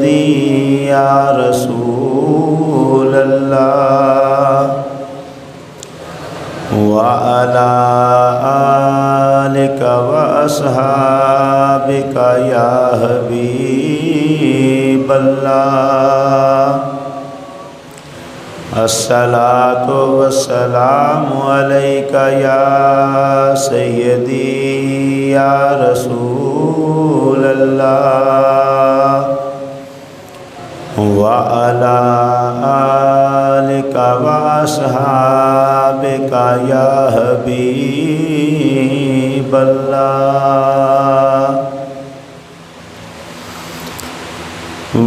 سیدی یا رسول اللہ وعلی آلک واصحابک یا حبیب اللہ الصلاۃ والسلام علیک یا سیدی یا رسول اللہ وعلی آلک واصحابک یا حبیب اللہ۔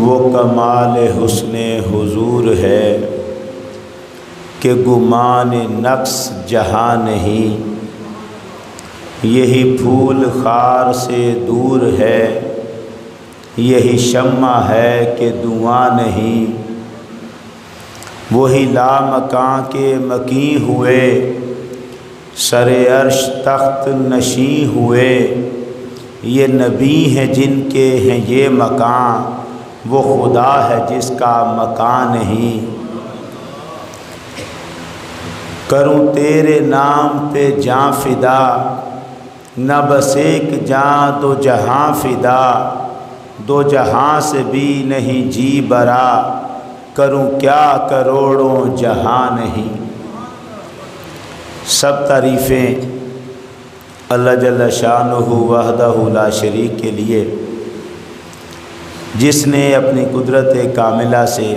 وہ کمال حسن حضور ہے کہ گمان نقص جہاں نہیں، یہی پھول خار سے دور ہے، یہی شمع ہے کہ دھواں نہیں، وہی لامکاں کے مکیں ہوئے، سر عرش تخت نشیں ہوئے، یہ نبی ہیں جن کے ہیں یہ مکان، وہ خدا ہے جس کا مکان نہیں۔ کروں تیرے نام پہ جاں فدا، نہ بس ایک جاں دو جہاں فدا، دو جہاں سے بھی نہیں جی برا، کروں کیا کروڑوں جہاں نہیں۔ سب تعریفیں اللہ جل شانہ وحدہ لا شریک کے لیے، جس نے اپنی قدرت کاملہ سے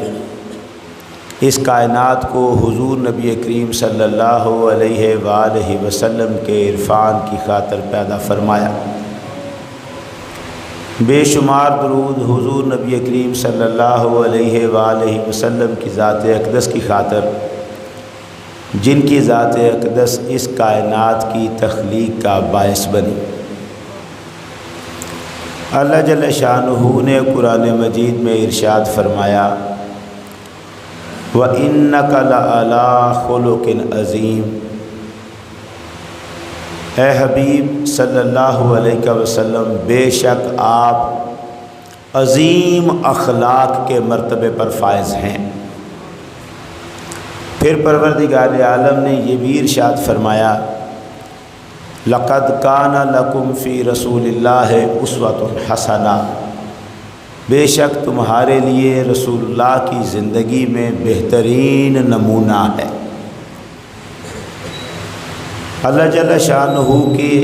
اس کائنات کو حضور نبی کریم صلی اللہ علیہ وآلہ وسلم کے عرفان کی خاطر پیدا فرمایا۔ بے شمار درود حضور نبی کریم صلی اللہ علیہ وآلہ وسلم کی ذات اقدس کی خاطر، جن کی ذات اقدس اس کائنات کی تخلیق کا باعث بنی۔ اللہ جل شانہ نے قرآن مجید میں ارشاد فرمایا وَإِنَّكَ لَعَلَىٰ خُلُقٍ عَظِيمٍ، اے حبیب صلی اللہ علیہ وسلم بے شک آپ عظیم اخلاق کے مرتبے پر فائز ہیں۔ پھر پروردگار عالم نے یہ بھی ارشاد فرمایا لَقَدْ كَانَ لَكُمْ فِي رَسُولِ اللَّهِ أُسْوَةٌ حَسَنَةٌ، بے شک تمہارے لیے رسول اللہ کی زندگی میں بہترین نمونہ ہے۔ اللہ جل شانہ کی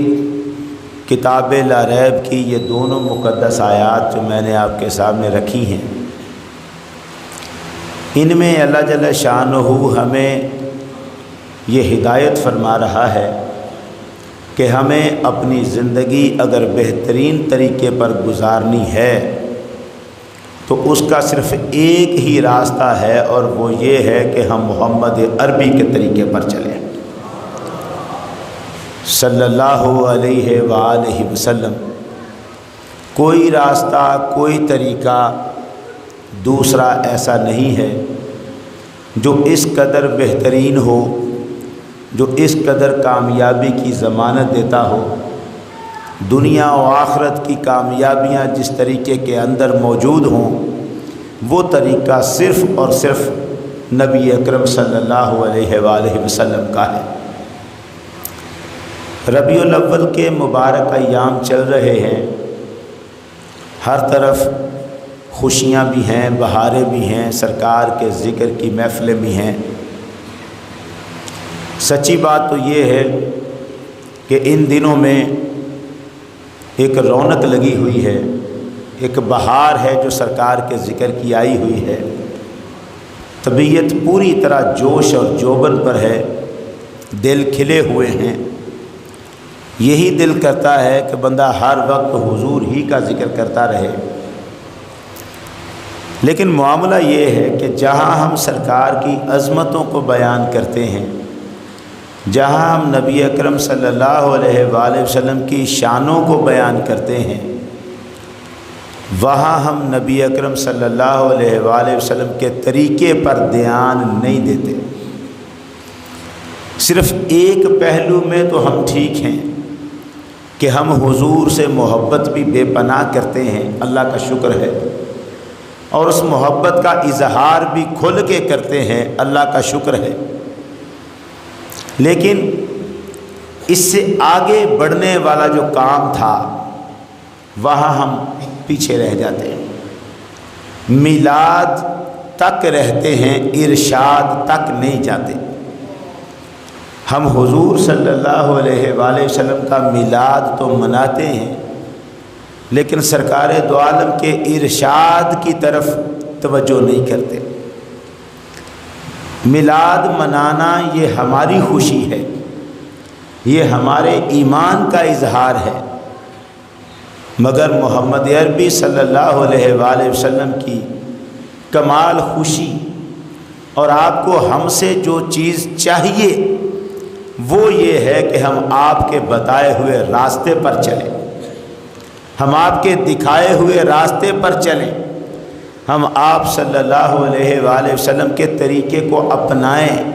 کتاب لا ریب کی یہ دونوں مقدس آیات جو میں نے آپ کے سامنے رکھی ہیں، ان میں اللہ جل شانہ ہمیں یہ ہدایت فرما رہا ہے کہ ہمیں اپنی زندگی اگر بہترین طریقے پر گزارنی ہے تو اس کا صرف ایک ہی راستہ ہے، اور وہ یہ ہے کہ ہم محمد عربی کے طریقے پر چلیں صلی اللہ علیہ وآلہ وسلم۔ کوئی راستہ کوئی طریقہ دوسرا ایسا نہیں ہے جو اس قدر بہترین ہو، جو اس قدر کامیابی کی ضمانت دیتا ہو۔ دنیا و آخرت کی کامیابیاں جس طریقے کے اندر موجود ہوں، وہ طریقہ صرف اور صرف نبی اکرم صلی اللہ علیہ وآلہ وسلم کا ہے۔ ربیع الاول کے مبارک ایام چل رہے ہیں، ہر طرف خوشیاں بھی ہیں، بہاریں بھی ہیں، سرکار کے ذکر کی محفلیں بھی ہیں۔ سچی بات تو یہ ہے کہ ان دنوں میں ایک رونق لگی ہوئی ہے، ایک بہار ہے جو سرکار کے ذکر کی آئی ہوئی ہے، طبیعت پوری طرح جوش اور جوبن پر ہے، دل کھلے ہوئے ہیں۔ یہی دل کرتا ہے کہ بندہ ہر وقت حضور ہی کا ذکر کرتا رہے۔ لیکن معاملہ یہ ہے کہ جہاں ہم سرکار کی عظمتوں کو بیان کرتے ہیں، جہاں ہم نبی اکرم صلی اللہ علیہ وآلہ وسلم کی شانوں کو بیان کرتے ہیں، وہاں ہم نبی اکرم صلی اللہ علیہ وآلہ وسلم کے طریقے پر دھیان نہیں دیتے۔ صرف ایک پہلو میں تو ہم ٹھیک ہیں کہ ہم حضور سے محبت بھی بے پناہ کرتے ہیں، اللہ کا شکر ہے، اور اس محبت کا اظہار بھی کھل کے کرتے ہیں، اللہ کا شکر ہے، لیکن اس سے آگے بڑھنے والا جو کام تھا وہاں ہم پیچھے رہ جاتے ہیں، میلاد تک رہتے ہیں، ارشاد تک نہیں جاتے۔ ہم حضور صلی اللہ علیہ وآلہ وسلم کا میلاد تو مناتے ہیں، لیکن سرکار دو عالم کے ارشاد کی طرف توجہ نہیں کرتے۔ میلاد منانا یہ ہماری خوشی ہے، یہ ہمارے ایمان کا اظہار ہے، مگر محمد عربی صلی اللہ علیہ وآلہ وسلم کی کمال خوشی اور آپ کو ہم سے جو چیز چاہیے وہ یہ ہے کہ ہم آپ کے بتائے ہوئے راستے پر چلیں، ہم آپ کے دکھائے ہوئے راستے پر چلیں، ہم آپ صلی اللہ علیہ وآلہ وسلم کے طریقے کو اپنائیں،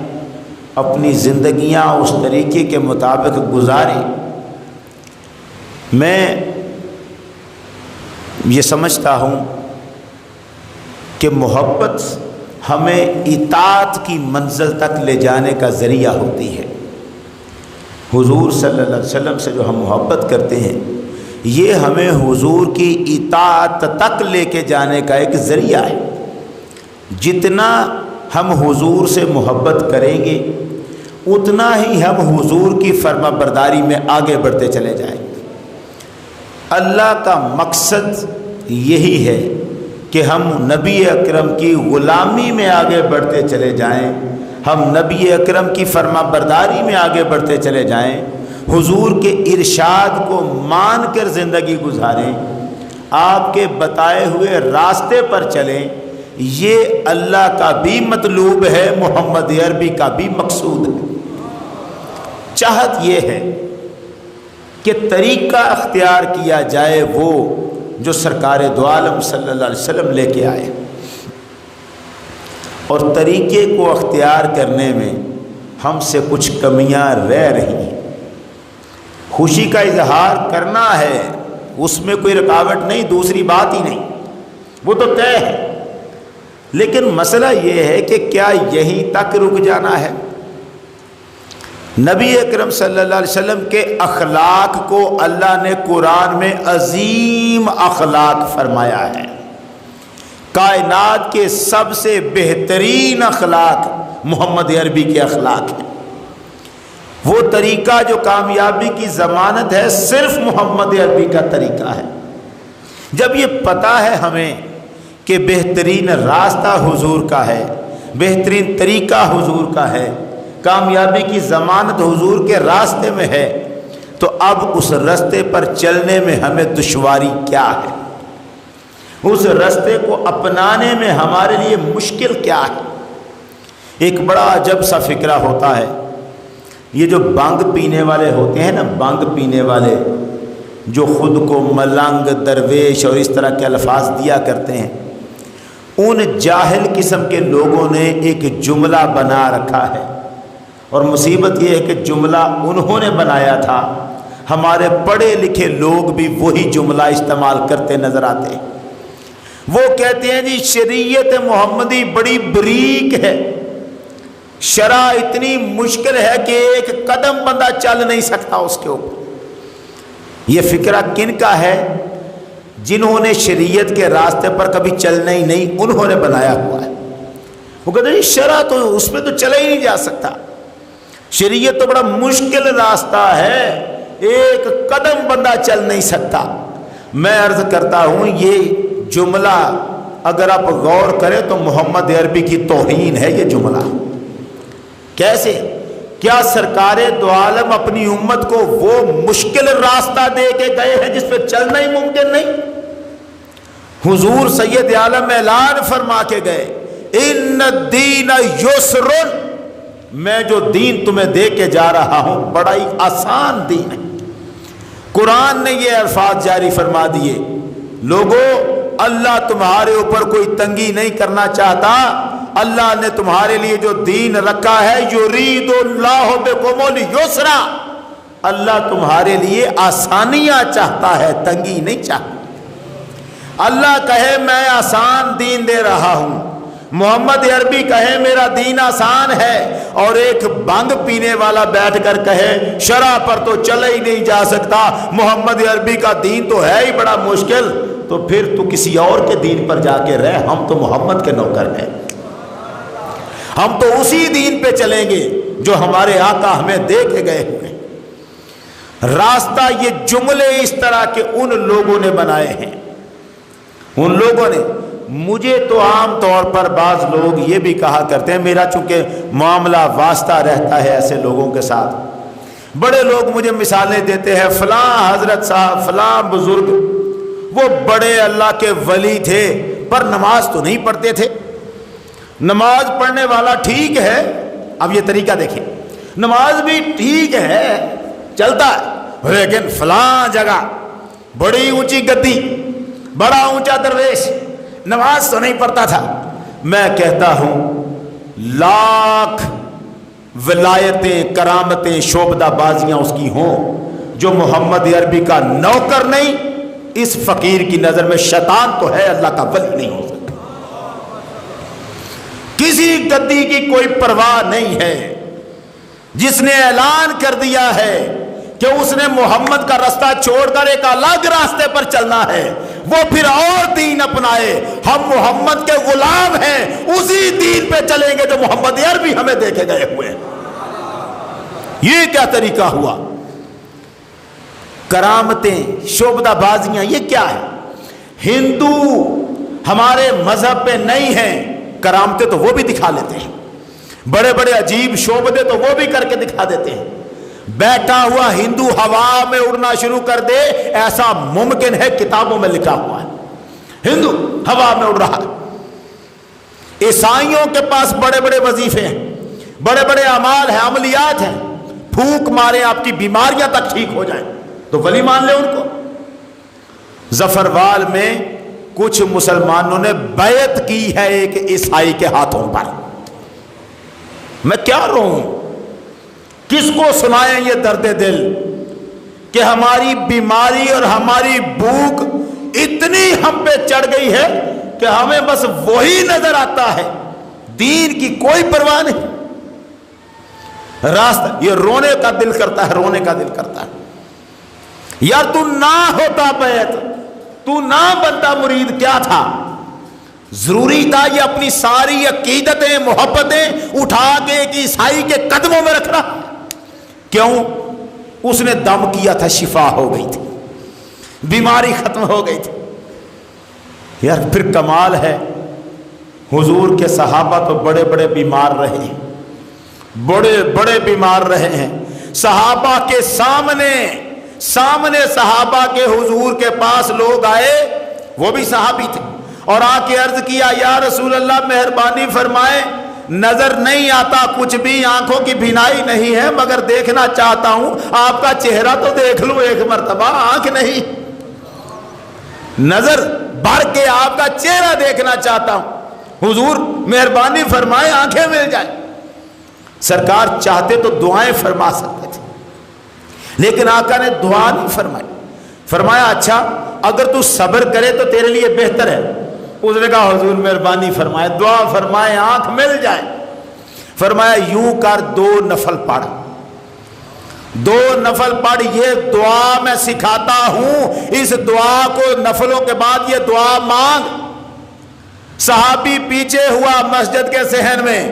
اپنی زندگیاں اس طریقے کے مطابق گزاریں۔ میں یہ سمجھتا ہوں کہ محبت ہمیں اطاعت کی منزل تک لے جانے کا ذریعہ ہوتی ہے۔ حضور صلی اللہ علیہ وسلم سے جو ہم محبت کرتے ہیں یہ ہمیں حضور کی اطاعت تک لے کے جانے کا ایک ذریعہ ہے۔ جتنا ہم حضور سے محبت کریں گے اتنا ہی ہم حضور کی فرما برداری میں آگے بڑھتے چلے جائیں گے۔ اللہ کا مقصد یہی ہے کہ ہم نبی اکرم کی غلامی میں آگے بڑھتے چلے جائیں، ہم نبی اکرم کی فرما برداری میں آگے بڑھتے چلے جائیں، حضور کے ارشاد کو مان کر زندگی گزاریں، آپ کے بتائے ہوئے راستے پر چلیں۔ یہ اللہ کا بھی مطلوب ہے، محمد عربی کا بھی مقصود ہے۔ چاہت یہ ہے کہ طریقہ اختیار کیا جائے وہ جو سرکار دو عالم صلی اللہ علیہ وسلم لے کے آئے، اور طریقے کو اختیار کرنے میں ہم سے کچھ کمیاں رہ رہی ہیں۔ خوشی کا اظہار کرنا ہے، اس میں کوئی رکاوٹ نہیں، دوسری بات ہی نہیں، وہ تو طے ہے، لیکن مسئلہ یہ ہے کہ کیا یہیں تک رک جانا ہے؟ نبی اکرم صلی اللہ علیہ وسلم کے اخلاق کو اللہ نے قرآن میں عظیم اخلاق فرمایا ہے۔ کائنات کے سب سے بہترین اخلاق محمد عربی کے اخلاق ہیں۔ وہ طریقہ جو کامیابی کی ضمانت ہے صرف محمد عربی کا طریقہ ہے۔ جب یہ پتہ ہے ہمیں کہ بہترین راستہ حضور کا ہے، بہترین طریقہ حضور کا ہے، کامیابی کی ضمانت حضور کے راستے میں ہے، تو اب اس راستے پر چلنے میں ہمیں دشواری کیا ہے؟ اس راستے کو اپنانے میں ہمارے لیے مشکل کیا ہے؟ ایک بڑا عجب سا فکرہ ہوتا ہے، یہ جو بانگ پینے والے ہوتے ہیں نا، بانگ پینے والے جو خود کو ملنگ، درویش اور اس طرح کے الفاظ دیا کرتے ہیں، ان جاہل قسم کے لوگوں نے ایک جملہ بنا رکھا ہے، اور مصیبت یہ ہے کہ جملہ انہوں نے بنایا تھا، ہمارے پڑھے لکھے لوگ بھی وہی جملہ استعمال کرتے نظر آتے ہیں۔ وہ کہتے ہیں جی شریعت محمدی بڑی بریک ہے، شرع اتنی مشکل ہے کہ ایک قدم بندہ چل نہیں سکتا اس کے اوپر۔ یہ فکرہ کن کا ہے؟ جنہوں نے شریعت کے راستے پر کبھی چلنا ہی نہیں، انہوں نے بنایا ہوا ہے۔ وہ کہتے ہیں شرع تو اس پہ تو چلا ہی نہیں جا سکتا، شریعت تو بڑا مشکل راستہ ہے، ایک قدم بندہ چل نہیں سکتا۔ میں عرض کرتا ہوں یہ جملہ اگر آپ غور کریں تو محمد عربی کی توہین ہے یہ جملہ۔ کیسے؟ کیا سرکار دو عالم اپنی امت کو وہ مشکل راستہ دے کے گئے ہیں جس پہ چلنا ہی ممکن نہیں؟ حضور سید عالم اعلان فرما کے گئے، ان الدین یسر، میں جو دین تمہیں دے کے جا رہا ہوں بڑا ہی آسان دین ہے۔ قرآن نے یہ الفاظ جاری فرما دیے، لوگوں اللہ تمہارے اوپر کوئی تنگی نہیں کرنا چاہتا، اللہ نے تمہارے لیے جو دین رکھا ہے یرید اللہ بکم الیسر، اللہ تمہارے لیے آسانیاں چاہتا ہے، تنگی نہیں چاہتا۔ اللہ کہے میں آسان دین دے رہا ہوں، محمد عربی کہے میرا دین آسان ہے، اور ایک بھنگ پینے والا بیٹھ کر کہے شرع پر تو چلا ہی نہیں جا سکتا، محمد عربی کا دین تو ہے ہی بڑا مشکل، تو پھر تو کسی اور کے دین پر جا کے رہ، ہم تو محمد کے نوکر ہیں، ہم تو اسی دین پہ چلیں گے جو ہمارے آقا ہمیں دے کے گئے ہوئے۔ راستہ یہ جملے اس طرح کے ان لوگوں نے بنائے ہیں، ان لوگوں نے۔ مجھے تو عام طور پر بعض لوگ یہ بھی کہا کرتے ہیں، میرا چونکہ معاملہ واسطہ رہتا ہے ایسے لوگوں کے ساتھ، بڑے لوگ مجھے مثالیں دیتے ہیں، فلاں حضرت صاحب، فلاں بزرگ وہ بڑے اللہ کے ولی تھے پر نماز تو نہیں پڑھتے تھے۔ نماز پڑھنے والا ٹھیک ہے، اب یہ طریقہ دیکھیں، نماز بھی ٹھیک ہے چلتا ہے، لیکن فلاں جگہ بڑی اونچی گدی، بڑا اونچا درویش، نماز تو نہیں پڑھتا تھا۔ میں کہتا ہوں لاکھ ولایتیں، کرامتیں، شعبدہ بازیاں اس کی ہوں، جو محمد عربی کا نوکر نہیں، اس فقیر کی نظر میں شیطان تو ہے، اللہ کا ولی نہیں ہو سکتا۔ کسی گدی کی کوئی پرواہ نہیں ہے، جس نے اعلان کر دیا ہے کہ اس نے محمد کا راستہ چھوڑ کر ایک الگ راستے پر چلنا ہے، وہ پھر اور دین اپنائے، ہم محمد کے غلام ہیں، اسی دین پہ چلیں گے جو محمد عربی ہمیں دے کے گئے ہوئے ہیں۔ یہ کیا طریقہ ہوا؟ کرامتیں، شعبدہ بازیاں، یہ کیا ہے؟ ہندو ہمارے مذہب پہ نہیں ہیں، کرامتیں تو وہ بھی دکھا لیتے ہیں، بڑے بڑے عجیب شعبدے تو وہ بھی کر کے دکھا دیتے ہیں۔ بیٹھا ہوا ہندو ہوا میں اڑنا شروع کر دے، ایسا ممکن ہے، کتابوں میں لکھا ہوا ہے، ہندو ہوا میں اڑ رہا ہے۔ عیسائیوں کے پاس بڑے بڑے وظیفے ہیں، بڑے بڑے اعمال ہیں، عملیات ہیں، پھونک مارے آپ کی بیماریاں تک ٹھیک ہو جائیں تو ولی مان لے ان کو۔ ظفروال میں کچھ مسلمانوں نے بیعت کی ہے ایک عیسائی کے ہاتھوں پر۔ میں کیا رہوں، کس کو سنائیں یہ درد دل کہ ہماری بیماری اور ہماری بھوک اتنی ہم پہ چڑھ گئی ہے کہ ہمیں بس وہی نظر آتا ہے، دین کی کوئی پرواہ نہیں۔ راستہ یہ رونے کا دل کرتا ہے، رونے کا دل کرتا ہے، یار تو نہ ہوتا بیعت، تو نہ بنتا مرید، کیا تھا؟ ضروری تھا یہ اپنی ساری عقیدتیں، محبتیں اٹھا کے ایک عیسائی کے قدموں میں رکھنا؟ کیوں؟ اس نے دم کیا تھا، شفا ہو گئی تھی، بیماری ختم ہو گئی تھی۔ یار پھر کمال ہے، حضور کے صحابہ تو بڑے بڑے بیمار رہے ہیں، بڑے بڑے بیمار رہے ہیں، صحابہ کے سامنے صحابہ کے حضور کے پاس لوگ آئے، وہ بھی صحابی تھے، اور آ کے عرض کیا یا رسول اللہ مہربانی فرمائے، نظر نہیں آتا کچھ بھی، آنکھوں کی بینائی نہیں ہے، مگر دیکھنا چاہتا ہوں، آپ کا چہرہ تو دیکھ لوں ایک مرتبہ، آنکھ نہیں، نظر بڑھ کے آپ کا چہرہ دیکھنا چاہتا ہوں، حضور مہربانی فرمائے آنکھیں مل جائیں۔ سرکار چاہتے تو دعائیں فرما سکتے تھے، لیکن آقا نے دعا نہیں فرمائی، فرمایا اچھا اگر تو صبر کرے تو تیرے لیے بہتر ہے۔ اس نے کہا حضور مہربانی فرمائے، دعا فرمائے آنکھ مل جائے۔ فرمایا یوں کر، 2 نفل پڑھ، 2 نفل پڑھ، یہ دعا میں سکھاتا ہوں، اس دعا کو نفلوں کے بعد یہ دعا مانگ۔ صحابی پیچھے ہوا مسجد کے صحن میں،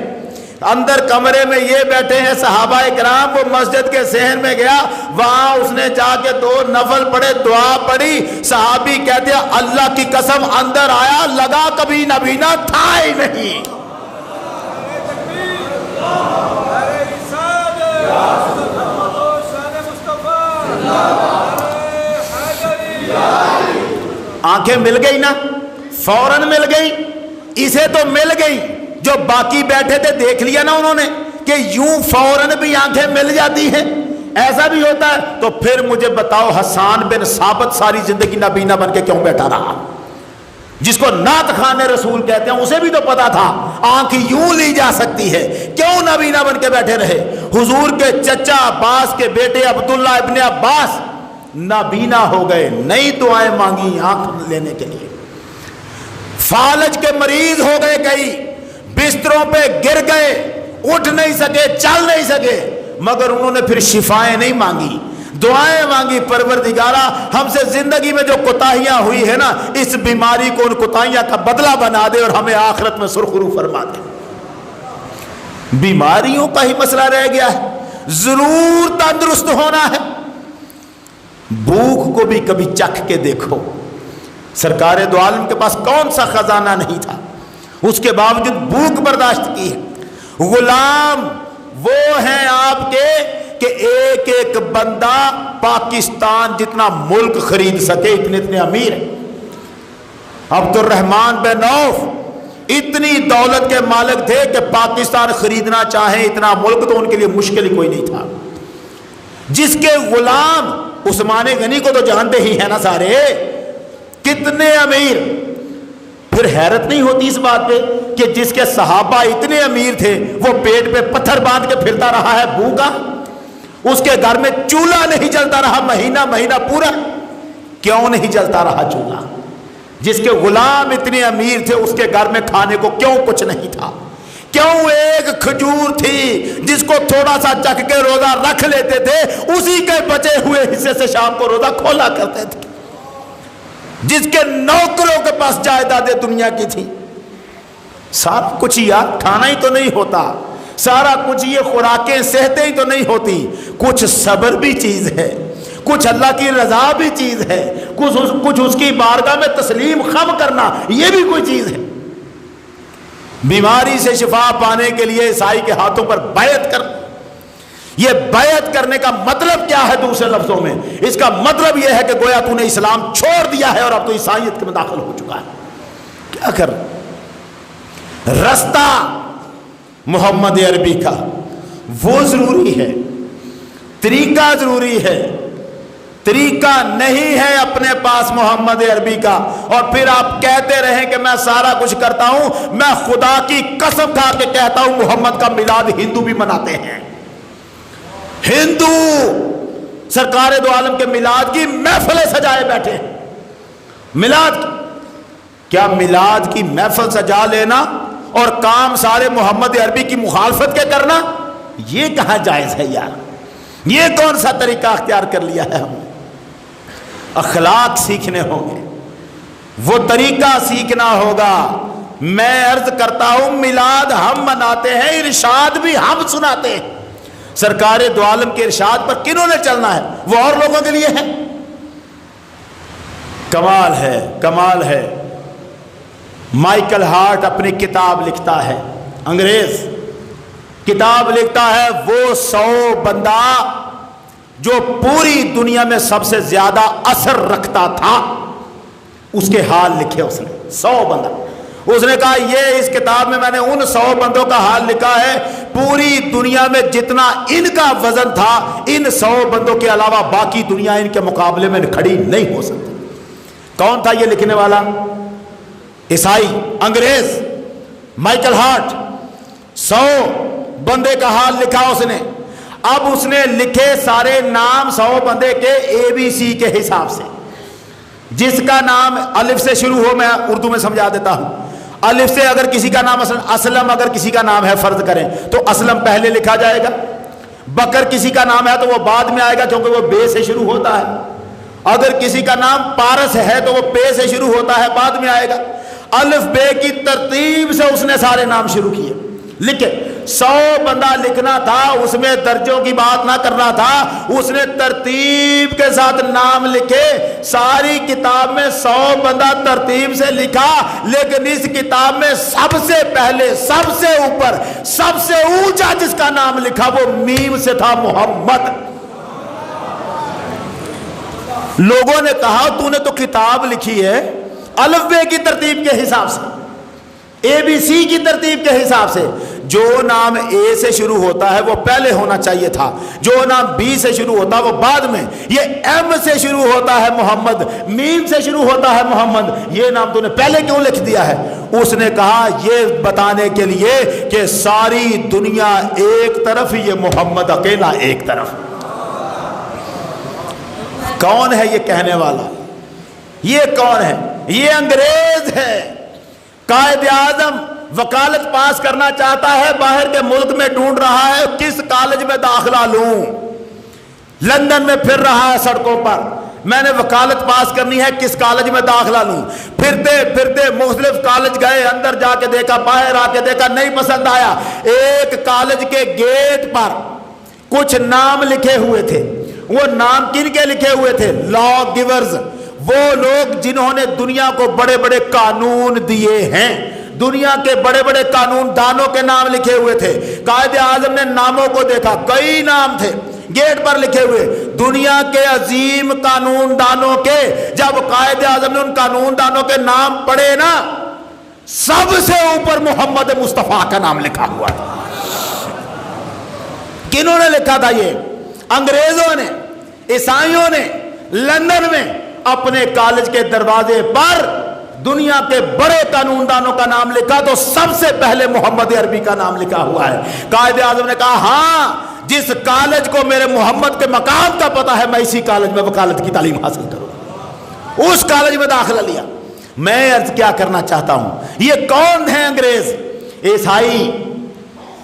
اندر کمرے میں یہ بیٹھے ہیں صحابہ کرام، وہ مسجد کے صحن میں گیا، وہاں اس نے جا کے 2 نفل پڑھے، دعا پڑھی۔ صحابی کہتے ہیں اللہ کی قسم اندر آیا، لگا کبھی نبینا تھا ہی نہیں۔ آنکھیں مل گئی نا، فوراً مل گئی، اسے تو مل گئی، جو باقی بیٹھے تھے دیکھ لیا نا انہوں نے کہ یوں فوراً بھی آنکھیں مل جاتی ہیں، ایسا بھی ہوتا ہے۔ تو پھر مجھے بتاؤ حسان بن ثابت ساری زندگی نابینا بن کے کیوں بیٹھا رہا؟ جس کو نعت خوان رسول کہتے ہیں، اسے بھی تو پتا تھا آنکھ یوں لی جا سکتی ہے، کیوں نابینا بن کے بیٹھے رہے؟ حضور کے چچا عباس کے بیٹے عبداللہ ابن عباس نابینا ہو گئے، نئی دعائیں مانگی آنکھ لینے کے لیے، فالج کے مریض ہو گئے، کئی بستروں پہ گر گئے، اٹھ نہیں سکے، چل نہیں سکے، مگر انہوں نے پھر شفائیں نہیں مانگی، دعائیں مانگی، پروردگارا ہم سے زندگی میں جو کوتاہیاں ہوئی ہے نا، اس بیماری کو ان کوتاہیاں کا بدلہ بنا دے اور ہمیں آخرت میں سرخرو فرما دے۔ بیماریوں کا ہی مسئلہ رہ گیا ہے، ضرور تندرست ہونا ہے۔ بھوک کو بھی کبھی چکھ کے دیکھو، سرکار دو عالم کے پاس کون سا خزانہ نہیں تھا، اس کے باوجود بھوک برداشت کی ہے۔ غلام وہ ہیں آپ کے کہ ایک ایک بندہ پاکستان جتنا ملک خرید سکے، اتنے امیر ہیں۔ عبد الرحمن بن عوف اتنی دولت کے مالک تھے کہ پاکستان خریدنا چاہیں اتنا ملک تو ان کے لیے مشکل ہی کوئی نہیں تھا۔ جس کے غلام عثمان غنی کو تو جانتے ہی ہیں نا سارے، کتنے امیر۔ پھر حیرت نہیں ہوتی اس بات پہ کہ جس کے صحابہ اتنے امیر تھے وہ پیٹ پہ پتھر باندھ کے پھرتا رہا ہے بھوکا، اس کے گھر میں چولہا نہیں جلتا رہا مہینہ پورا، کیوں نہیں جلتا رہا چولہا؟ جس کے غلام اتنے امیر تھے اس کے گھر میں کھانے کو کیوں کچھ نہیں تھا؟ کیوں ایک کھجور تھی جس کو تھوڑا سا چکھ کے روزہ رکھ لیتے تھے، اسی کے بچے ہوئے حصے سے شام کو روزہ کھولا کرتے تھے۔ جس کے نوکروں کے پاس جائیدادیں دنیا کی تھی، سارا کچھ یار کھانا ہی تو نہیں ہوتا، سارا کچھ یہ خوراکیں صحتیں ہی تو نہیں ہوتی، کچھ صبر بھی چیز ہے، کچھ اللہ کی رضا بھی چیز ہے، کچھ اس کی بارگاہ میں تسلیم خم کرنا یہ بھی کوئی چیز ہے۔ بیماری سے شفا پانے کے لیے عیسائی کے ہاتھوں پر بیعت کر، یہ بیعت کرنے کا مطلب کیا ہے؟ دوسرے لفظوں میں اس کا مطلب یہ ہے کہ گویا تو نے اسلام چھوڑ دیا ہے اور اب تو عیسائیت میں داخل ہو چکا ہے۔ کیا کر رستہ محمد عربی کا وہ ضروری ہے، طریقہ ضروری ہے، طریقہ نہیں ہے اپنے پاس محمد عربی کا، اور پھر آپ کہتے رہیں کہ میں سارا کچھ کرتا ہوں۔ میں خدا کی قسم کھا کے کہتا ہوں محمد کا میلاد ہندو بھی مناتے ہیں، ہندو سرکار دو عالم کے میلاد کی محفلیں سجائے بیٹھے ہیں۔ میلاد کیا میلاد کی محفل سجا لینا اور کام سارے محمد عربی کی مخالفت کے کرنا، یہ کہاں جائز ہے یار؟ یہ کون سا طریقہ اختیار کر لیا ہے ہم نے؟ اخلاق سیکھنے ہوں گے، وہ طریقہ سیکھنا ہوگا۔ میں عرض کرتا ہوں میلاد ہم مناتے ہیں، ارشاد بھی ہم سناتے ہیں۔ سرکار دو عالم کے ارشاد پر کنہوں نے چلنا ہے؟ وہ اور لوگوں کے لیے ہے۔ کمال ہے، کمال ہے۔ مائیکل ہارٹ اپنی کتاب لکھتا ہے، انگریز کتاب لکھتا ہے، وہ 100 بندہ جو پوری دنیا میں سب سے زیادہ اثر رکھتا تھا، اس کے حال لکھے اس نے۔ 100 بندہ، اس نے کہا یہ اس کتاب میں نے ان 100 بندوں کا حال لکھا ہے، پوری دنیا میں جتنا ان کا وزن تھا، ان 100 بندوں کے علاوہ باقی دنیا ان کے مقابلے میں کھڑی نہیں ہو سکتی۔ کون تھا یہ لکھنے والا؟ عیسائی، انگریز، مائیکل ہارٹ۔ 100 بندے کا حال لکھا اس نے۔ اب اس نے لکھے سارے نام 100 بندے کے ABC کے حساب سے۔ جس کا نام الف سے شروع ہو، میں اردو میں سمجھا دیتا ہوں، الف سے اگر کسی کا نام اسلم اگر کسی کا نام ہے فرض کریں تو اسلم پہلے لکھا جائے گا، بکر کسی کا نام ہے تو وہ بعد میں آئے گا کیونکہ وہ بے سے شروع ہوتا ہے، اگر کسی کا نام پارس ہے تو وہ پے سے شروع ہوتا ہے بعد میں آئے گا۔ الف بے کی ترتیب سے اس نے سارے نام شروع کیے، لکھے۔ 100 بندہ لکھنا تھا، اس میں درجوں کی بات نہ کرنا تھا، اس نے ترتیب کے ساتھ نام لکھے۔ ساری کتاب میں 100 بندہ ترتیب سے لکھا، لیکن اس کتاب میں سب سے پہلے، سب سے اوپر، سب سے اونچا جس کا نام لکھا وہ میم سے تھا، محمد۔ لوگوں نے کہا تو نے تو کتاب لکھی ہے الف بے کی ترتیب کے حساب سے، ABC کی ترتیب کے حساب سے، جو نام A سے شروع ہوتا ہے وہ پہلے ہونا چاہیے تھا، جو نام B سے شروع ہوتا ہے وہ بعد میں، یہ M سے شروع ہوتا ہے محمد، میم سے شروع ہوتا ہے محمد، یہ نام تو نے پہلے کیوں لکھ دیا ہے؟ اس نے کہا یہ بتانے کے لیے کہ ساری دنیا ایک طرف، یہ محمد اکیلا ایک طرف۔ کون ہے یہ کہنے والا؟ یہ کون ہے؟ یہ انگریز ہے۔ قائد اعظم وکالت پاس کرنا چاہتا ہے، باہر کے ملک میں ڈھونڈ رہا ہے کس کالج میں داخلہ لوں، لندن میں پھر رہا ہے سڑکوں پر، میں نے وکالت پاس کرنی ہے کس کالج میں داخلہ لوں، پھرتے پھرتے مختلف کالج گئے، اندر جا کے دیکھا، باہر آ کے دیکھا، نہیں پسند آیا۔ ایک کالج کے گیٹ پر کچھ نام لکھے ہوئے تھے، وہ نام کن کے لکھے ہوئے تھے؟ لا گیورز، وہ لوگ جنہوں نے دنیا کو بڑے بڑے قانون دیے ہیں، دنیا کے بڑے بڑے قانون دانوں کے نام لکھے ہوئے تھے۔ قائد اعظم نے ناموں کو دیکھا، کئی نام تھے گیٹ پر لکھے ہوئے، دنیا کے عظیم قانون دانوں کے۔ جب قائد اعظم نے ان قانون دانوں کے نام پڑھے نا، سب سے اوپر محمد مصطفیٰ کا نام لکھا ہوا تھا۔ کنہوں نے لکھا تھا؟ یہ انگریزوں نے، عیسائیوں نے لندن میں اپنے کالج کے دروازے پر دنیا کے بڑے قانون دانوں کا نام لکھا تو سب سے پہلے محمد عربی کا نام لکھا ہوا ہے۔ قائد اعظم نے کہا ہاں، جس کالج کو میرے محمد کے مقام کا پتہ ہے، میں اسی کالج میں وکالت کی تعلیم حاصل کروں، اس کالج میں داخلہ لیا۔ میں عرض کیا کرنا چاہتا ہوں، یہ کون ہیں انگریز؟ عیسائی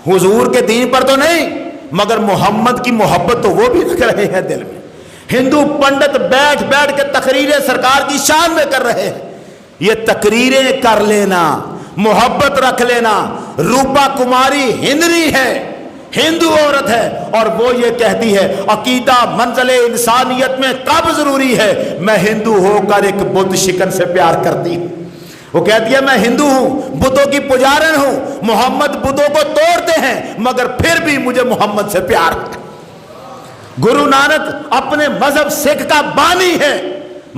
حضور کے دین پر تو نہیں، مگر محمد کی محبت تو وہ بھی رکھ رہے ہیں دل میں۔ ہندو پنڈت بیٹھ بیٹھ کے تقریریں سرکار کی شان میں کر رہے ہیں، یہ تقریریں کر لینا، محبت رکھ لینا۔ روپا کماری ہندری ہے، ہندو عورت ہے، اور وہ یہ کہتی ہے عقیدہ منزل انسانیت میں کب ضروری ہے؟ میں ہندو ہو کر ایک بت شکن سے پیار کرتی ہوں۔ وہ کہتی ہے میں ہندو ہوں، بتوں کی پجارن ہوں، محمد بتوں کو توڑتے ہیں مگر پھر بھی مجھے محمد سے پیار ہے۔ گرو نانک اپنے مذہب سکھ کا بانی ہے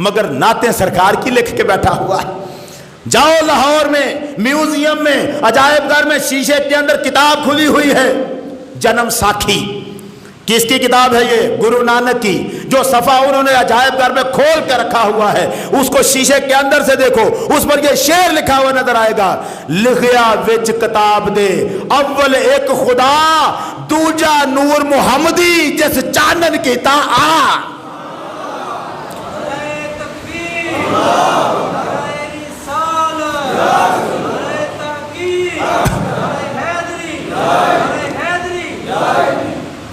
مگر نعتیں سرکار کی لکھ کے بیٹھا ہوا ہے۔ جاؤ لاہور میں میوزیم میں عجائب گھر میں شیشے کے اندر کتاب کھلی ہوئی ہے، جنم ساکھی۔ کس کی کتاب ہے یہ؟ گرو نانک کی، جو صفحہ انہوں نے عجائب گھر میں کھول کے رکھا ہوا ہے، اس کو شیشے کے اندر سے دیکھو، اس پر یہ شعر لکھا ہوا نظر آئے گا، لکھیا وچ کتاب دے اول ایک خدا، دوجا نور محمدی جس چانن کیتا آ۔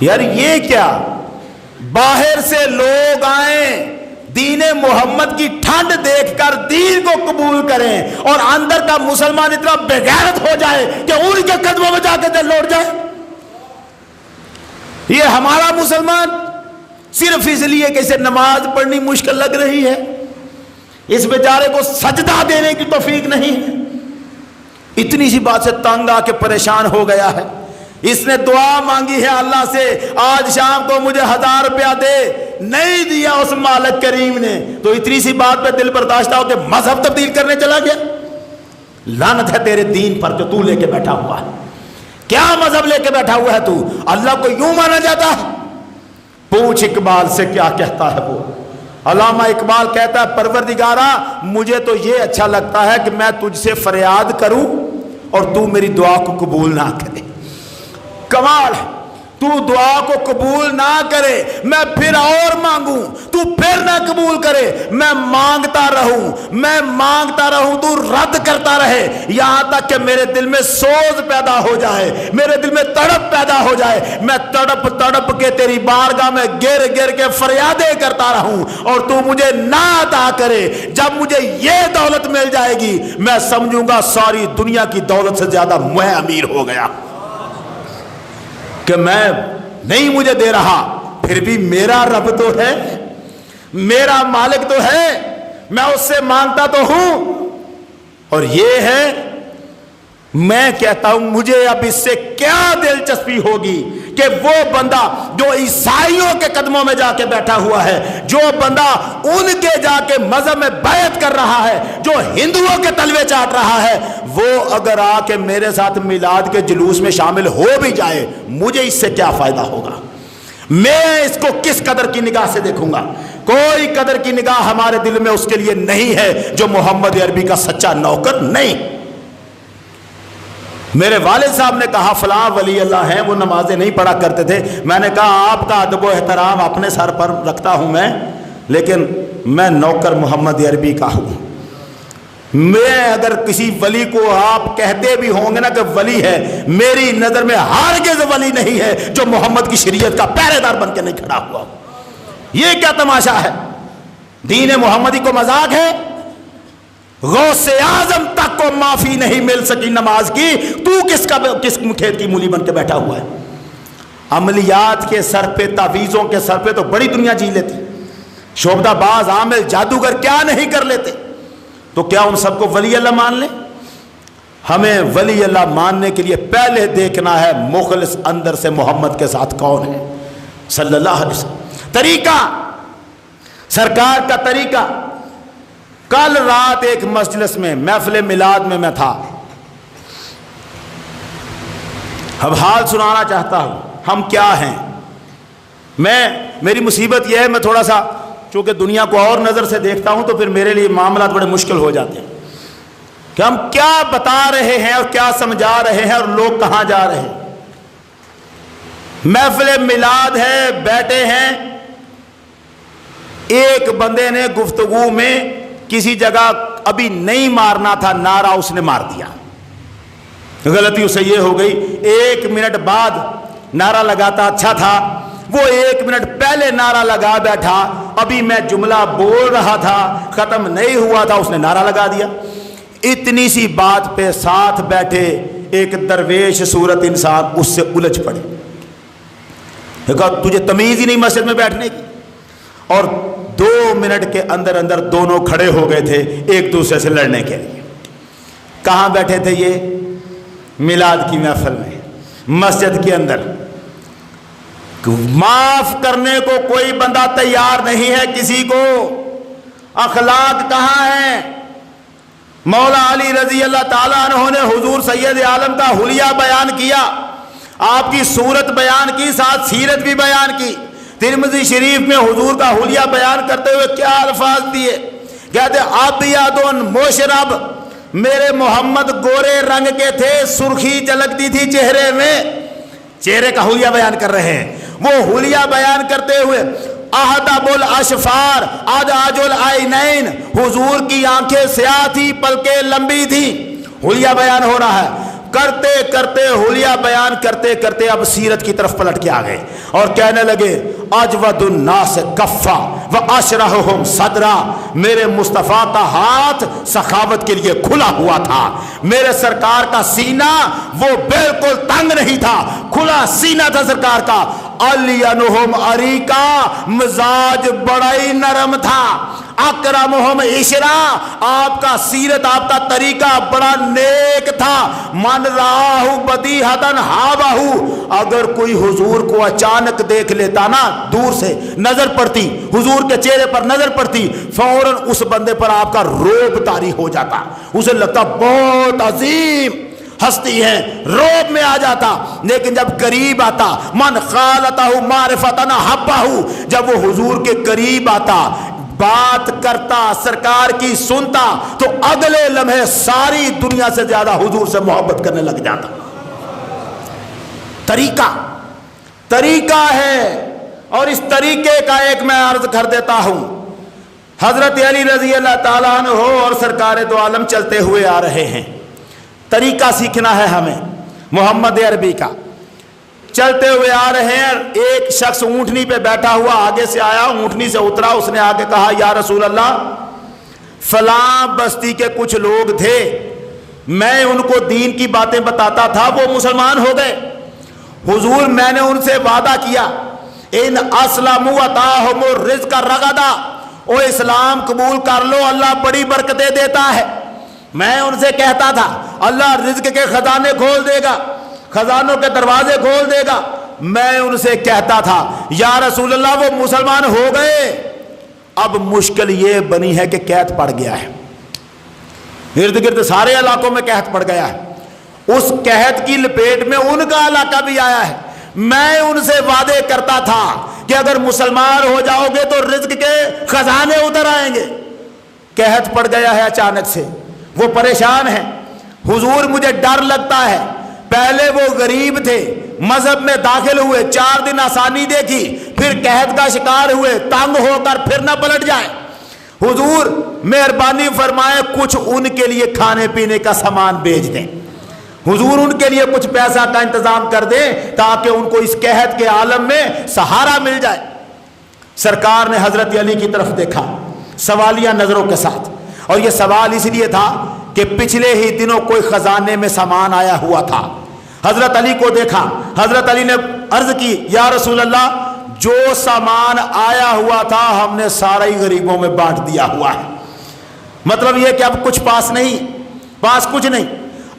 یار یہ کیا، باہر سے لوگ آئیں دین محمد کی ٹھنڈ دیکھ کر دین کو قبول کریں، اور اندر کا مسلمان اتنا بے غیرت ہو جائے کہ ان کے قدموں میں جا کے دل لوٹ جائے۔ یہ ہمارا مسلمان صرف اس لیے کہ اسے نماز پڑھنی مشکل لگ رہی ہے، اس بیچارے کو سجدہ دینے کی توفیق نہیں ہے، اتنی سی بات سے تنگ آ کے پریشان ہو گیا ہے۔ اس نے دعا مانگی ہے اللہ سے، آج شام کو مجھے 1000 روپیہ دے، نہیں دیا اس مالک کریم نے، تو اتنی سی بات پہ دل برداشتہ ہو کہ مذہب تبدیل کرنے چلا گیا۔ لعنت ہے تیرے دین پر جو تو لے کے بیٹھا ہوا ہے۔ کیا مذہب لے کے بیٹھا ہوا ہے تو؟ اللہ کو یوں مانا جاتا ہے؟ پوچھ اقبال سے کیا کہتا ہے وہ۔ علامہ اقبال کہتا ہے پروردگارا مجھے تو یہ اچھا لگتا ہے کہ میں تجھ سے فریاد کروں اور تو میری دعا کو قبول نہ کرے۔ کمال ہے، تو دعا کو قبول نہ کرے میں پھر اور مانگوں، تو پھر نہ قبول کرے میں مانگتا رہوں تو رد کرتا رہے، یہاں تک کہ میرے دل میں سوز پیدا ہو جائے، میرے دل میں تڑپ پیدا ہو جائے، میں تڑپ کے تیری بارگاہ میں گر کے فریادیں کرتا رہوں اور تو مجھے نہ عطا کرے۔ جب مجھے یہ دولت مل جائے گی میں سمجھوں گا ساری دنیا کی دولت سے زیادہ میں امیر ہو گیا، کہ میں نہیں مجھے دے رہا پھر بھی میرا رب تو ہے، میرا مالک تو ہے، میں اس سے مانگتا تو ہوں۔ اور یہ ہے، میں کہتا ہوں مجھے اب اس سے کیا دلچسپی ہوگی کہ وہ بندہ جو عیسائیوں کے قدموں میں جا کے بیٹھا ہوا ہے، جو بندہ ان کے جا کے مذہب میں بیعت کر رہا ہے، جو ہندوؤں کے تلوے چاٹ رہا ہے، وہ اگر آ کے میرے ساتھ میلاد کے جلوس میں شامل ہو بھی جائے، مجھے اس سے کیا فائدہ ہوگا؟ میں اس کو کس قدر کی نگاہ سے دیکھوں گا؟ کوئی قدر کی نگاہ ہمارے دل میں اس کے لیے نہیں ہے جو محمد عربی کا سچا نوکر نہیں۔ میرے والد صاحب نے کہا فلاں ولی اللہ ہیں، وہ نمازیں نہیں پڑھا کرتے تھے، میں نے کہا آپ کا ادب و احترام اپنے سر پر رکھتا ہوں میں، لیکن میں نوکر محمد عربی کا ہوں۔ میں اگر کسی ولی کو آپ کہتے بھی ہوں گے نا کہ ولی ہے، میری نظر میں ہرگز ولی نہیں ہے جو محمد کی شریعت کا پہرے دار بن کے نہیں کھڑا ہوا۔ یہ کیا تماشا ہے؟ دین محمدی کو مذاق ہے؟ غوث اعظم تک کو معافی نہیں مل سکی نماز کی، تو کس کھیت کی مولی بن کے بیٹھا ہوا ہے؟ عملیات کے سر پہ، تعویذوں کے سر پہ تو بڑی دنیا جی لیتی، شعبدہ باز، عامل، جادوگر کیا نہیں کر لیتے، تو کیا ان سب کو ولی اللہ مان لیں؟ ہمیں ولی اللہ ماننے کے لیے پہلے دیکھنا ہے مخلص اندر سے محمد کے ساتھ کون ہے صلی اللہ علیہ وسلم۔ طریقہ، سرکار کا طریقہ۔ کل رات ایک مجلس میں، محفل میلاد میں تھا، اب حال سنانا چاہتا ہوں ہم کیا ہیں۔ میری مصیبت یہ ہے، میں تھوڑا سا چونکہ دنیا کو اور نظر سے دیکھتا ہوں تو پھر میرے لیے معاملات بڑے مشکل ہو جاتے ہیں کہ ہم کیا بتا رہے ہیں اور کیا سمجھا رہے ہیں اور لوگ کہاں جا رہے ہیں۔ محفل میلاد ہے، بیٹھے ہیں، ایک بندے نے گفتگو میں کسی جگہ ابھی نہیں مارنا تھا نعرہ، اس نے مار دیا۔ غلطی اسے یہ ہو گئی، 1 منٹ بعد نعرہ لگاتا اچھا تھا، وہ 1 منٹ پہلے نعرہ لگا بیٹھا، ابھی میں جملہ بول رہا تھا، ختم نہیں ہوا تھا، اس نے نعرہ لگا دیا۔ اتنی سی بات پہ ساتھ بیٹھے ایک درویش صورت انسان اس سے الجھ پڑے، کہا تجھے تمیز ہی نہیں مسجد میں بیٹھنے کی، اور 2 منٹ کے اندر اندر دونوں کھڑے ہو گئے تھے ایک دوسرے سے لڑنے کے لیے۔ کہاں بیٹھے تھے یہ؟ میلاد کی محفل میں، مسجد کے اندر۔ معاف کرنے کو کوئی بندہ تیار نہیں ہے کسی کو۔ اخلاق کہاں ہے؟ مولا علی رضی اللہ تعالیٰ عنہ نے حضور سید عالم کا حلیہ بیان کیا، آپ کی صورت بیان کی، ساتھ سیرت بھی بیان کی۔ ترمذی شریف میں حضور کا حلیہ بیان کرتے ہوئے کیا الفاظ دیے؟ کہتے ابیض مشرب، میرے محمد گورے رنگ کے تھے، سرخی جھلکتی تھی چہرے میں۔ چہرے کا حلیہ بیان کر رہے ہیں۔ وہ حلیہ بیان کرتے ہوئے احدب الاشفار ادعج العینین، حضور کی آنکھیں سیاہ تھی، پلکیں لمبی تھی۔ حلیہ بیان ہو رہا ہے، کرتے کرتے حلیہ بیان کرتے کرتے اب سیرت کی طرف پلٹ کے آ گئے اور کہنے لگے اجود الناس کفا واشرحہم صدرا، میرے مصطفیٰ کا ہاتھ سخاوت کے لیے کھلا ہوا تھا، میرے سرکار کا سینہ وہ بالکل تنگ نہیں تھا، کھلا سینہ تھا سرکار کا۔ الینہم عریقا، مزاج بڑا ہی نرم تھا۔ اکرمہم عشرا، آپ کا سیرت، آپ کا طریقہ بڑا نیک تھا۔ من راہ بدیہتن ہابہو، اگر کوئی حضور کو اچانک دیکھ لیتا نا، دور سے نظر پڑتی، حضور کے چہرے پر نظر پڑتی، فوراً اس بندے پر آپ کا رعب طاری ہو جاتا، اسے لگتا بہت عظیم ہستی ہے، روب میں آ جاتا۔ لیکن جب قریب آتا، من خالتہ معرفتن حبہ، جب وہ حضور کے قریب آتا، بات کرتا، سرکار کی سنتا، تو اگلے لمحے ساری دنیا سے زیادہ حضور سے محبت کرنے لگ جاتا۔ طریقہ ہے، اور اس طریقے کا ایک میں عرض کر دیتا ہوں۔ حضرت علی رضی اللہ تعالیٰ عنہ اور سرکار دو عالم چلتے ہوئے آ رہے ہیں، طریقہ سیکھنا ہے ہمیں محمد عربی کا۔ چلتے ہوئے آ رہے ہیں، ایک شخص اونٹنی پہ بیٹھا ہوا آگے سے آیا، اونٹنی سے اترا، اس نے آگے کہا یا رسول اللہ، فلاں بستی کے کچھ لوگ تھے، میں ان کو دین کی باتیں بتاتا تھا، وہ مسلمان ہو گئے، حضور میں نے ان سے وعدہ کیا ان اسلموا اتاہم الرزق رغدا، او اسلام قبول کر لو، اللہ بڑی برکتیں دیتا ہے۔ میں ان سے کہتا تھا اللہ رزق کے خزانے کھول دے گا، خزانوں کے دروازے کھول دے گا۔ میں ان سے کہتا تھا یا رسول اللہ وہ مسلمان ہو گئے، اب مشکل یہ بنی ہے کہ قحط پڑ گیا ہے، ارد گرد سارے علاقوں میں قحط پڑ گیا ہے، اس قحط کی لپیٹ میں ان کا علاقہ بھی آیا ہے۔ میں ان سے وعدے کرتا تھا کہ اگر مسلمان ہو جاؤ گے تو رزق کے خزانے اتر آئیں گے، قحط پڑ گیا ہے اچانک سے، وہ پریشان ہیں۔ حضور مجھے ڈر لگتا ہے، پہلے وہ غریب تھے، مذہب میں داخل ہوئے، 4 دن آسانی دیکھی، پھر قحط کا شکار ہوئے، تنگ ہو کر پھر نہ پلٹ جائے۔ حضور مہربانی فرمائے کچھ ان کے لیے کھانے پینے کا سامان بھیج دیں، حضور ان کے لیے کچھ پیسہ کا انتظام کر دیں تاکہ ان کو اس قحط کے عالم میں سہارا مل جائے۔ سرکار نے حضرت علی کی طرف دیکھا سوالیہ نظروں کے ساتھ، اور یہ سوال اس لیے تھا کہ پچھلے ہی دنوں کوئی خزانے میں سامان آیا ہوا تھا۔ حضرت علی کو دیکھا، حضرت علی نے عرض کی یا رسول اللہ جو سامان آیا ہوا تھا ہم نے سارا ہی غریبوں میں بانٹ دیا ہوا ہے۔ مطلب یہ کہ اب کچھ پاس کچھ نہیں۔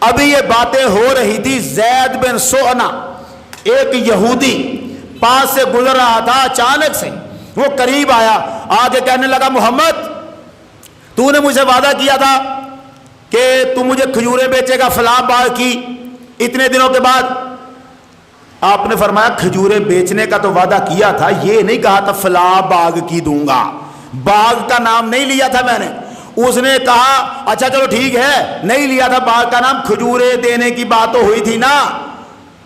ابھی یہ باتیں ہو رہی تھی، زید بن سونا ایک یہودی پاس سے گزر رہا تھا، اچانک سے وہ قریب آیا، آگے کہنے لگا محمد تو نے مجھے وعدہ کیا تھا کہ تو مجھے کھجوریں بیچے گا فلاں باغ کی، اتنے دنوں کے بعد آپ نے فرمایا کھجوریں بیچنے کا تو وعدہ کیا تھا، یہ نہیں کہا تھا فلاں باغ کی دوں گا، باغ کا نام نہیں لیا تھا میں نے۔ اس نے کہا اچھا چلو ٹھیک ہے، نہیں لیا تھا باغ کا نام، کھجوریں دینے کی بات تو ہوئی تھی نا۔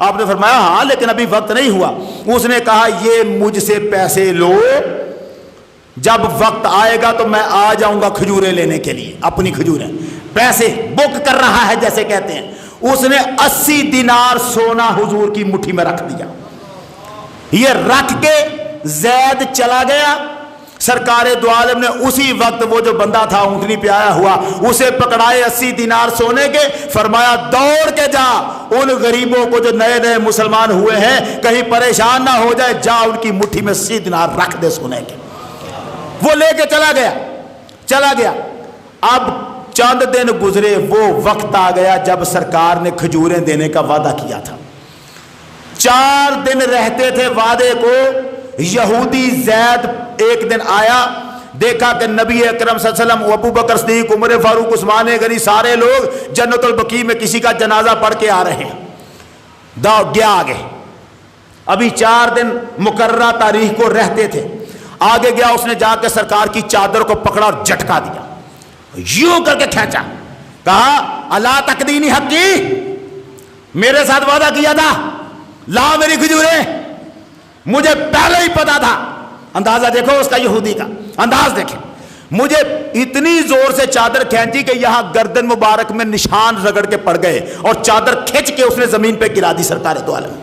آپ نے فرمایا ہاں لیکن ابھی وقت نہیں ہوا۔ اس نے کہا یہ مجھ سے پیسے لو، جب وقت آئے گا تو میں آ جاؤں گا کھجوریں لینے کے لیے، اپنی کھجوریں، پیسے بک کر رہا ہے جیسے کہتے ہیں۔ اس نے 80 دینار سونا حضور کی مٹھی میں رکھ دیا، یہ رکھ کے زید چلا گیا۔ سرکار دو عالم نے اسی وقت وہ جو بندہ تھا اونٹنی پہ آیا ہوا اسے پکڑائے 80 دینار سونے کے، فرمایا دوڑ کے جا ان غریبوں کو جو نئے نئے مسلمان ہوئے ہیں کہیں پریشان نہ ہو جائے، جا ان کی مٹھی میں 80 دینار رکھ دے سونے کے۔ وہ لے کے چلا گیا۔ اب چند دن گزرے، وہ وقت آ گیا جب سرکار نے کھجوریں دینے کا وعدہ کیا تھا۔ 4 دن رہتے تھے وعدے کو، یہودی زید ایک دن آیا، دیکھا کہ نبی اکرم صلی اللہ علیہ وسلم، ابو بکر صدیق، عمر فاروق، عثمان غنی، سارے لوگ جنت البقیع میں کسی کا جنازہ پڑھ کے آ رہے ہیں۔ گیا آگے، ابھی 4 دن مقررہ تاریخ کو رہتے تھے، آگے گیا، اس نے جا کے سرکار کی چادر کو پکڑا اور جھٹکا دیا، یوں کر کے کھینچا، کہا الا تقدینی حقی، میرے ساتھ وعدہ کیا تھا لا میری کھجوریں، مجھے پہلے ہی پتا تھا۔ اندازہ دیکھو اس کا، یہودی کا انداز دیکھیں، مجھے اتنی زور سے چادر کھینچی کہ یہاں گردن مبارک میں نشان رگڑ کے پڑ گئے، اور چادر کھینچ کے اس نے زمین پہ گرا دی سرکار دو عالم،